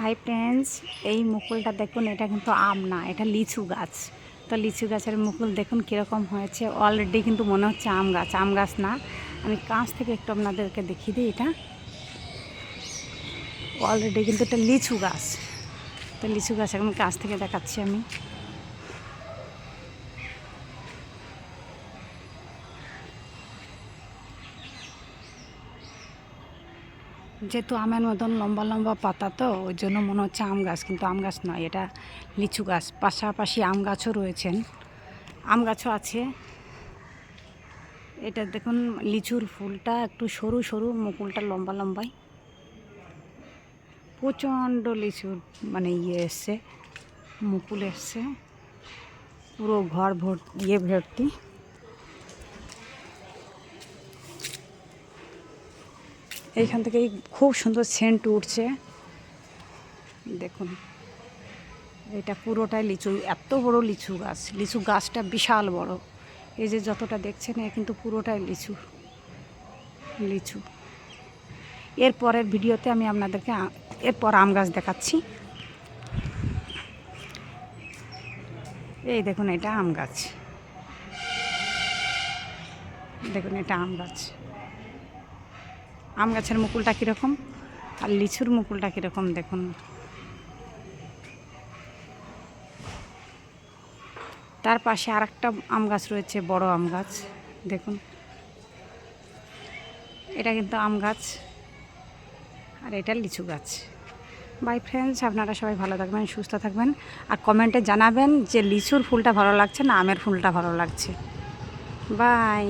Hi friends, এই মুকুলটা দেখুন, এটা কিন্তু আম না, এটা লিচু গাছ। তো লিচু গাছের মুকুল দেখুন কীরকম হয়েছে। অলরেডি কিন্তু মনে হচ্ছে আম গাছ না। আমি কাছ থেকে একটু আপনাদেরকে দেখিয়ে দিই। এটা অলরেডি কিন্তু এটা লিচু গাছ। তো লিচু গাছ এখন কাছ থেকে দেখাচ্ছি আমি। যেহেতু আমের মতন লম্বা লম্বা পাতা, তো ওই জন্য মনে হচ্ছে আম গাছ, কিন্তু আম গাছ নয়, এটা লিচু গাছ। পাশাপাশি আম গাছও রয়েছেন, আম গাছও আছে। এটা দেখুন, লিচুর ফুলটা একটু সরু সরু, মুকুলটা লম্বা লম্বাই। প্রচণ্ড লিচুর এসছে, মুকুল এসছে, পুরো ঘর ভর্তি। এইখান থেকেই খুব সুন্দর সেন্ট উঠছে। দেখুন, এটা পুরোটাই লিচু। এত বড় লিচু গাছ, লিচু গাছটা বিশাল বড়। এই যে যতটা দেখছেন, এ কিন্তু পুরোটাই লিচু। এর পরের ভিডিওতে আমি আপনাদেরকে এরপর আম গাছ দেখাচ্ছি। এই দেখুন, এটা আম গাছ। দেখুন, এটা আম গাছ। আম গাছের মুকুলটা কীরকম আর লিচুর মুকুলটা কীরকম দেখুন। তার পাশে আরেকটা আম গাছ রয়েছে, বড় আম গাছ। দেখুন, এটা কিন্তু আম গাছ, আর এটা লিচু গাছ। বাই ফ্রেন্ডস, আপনারা সবাই ভালো থাকবেন, সুস্থ থাকবেন, আর কমেন্টে জানাবেন যে লিচুর ফুলটা ভালো লাগছে না আমের ফুলটা ভালো লাগছে। বাই।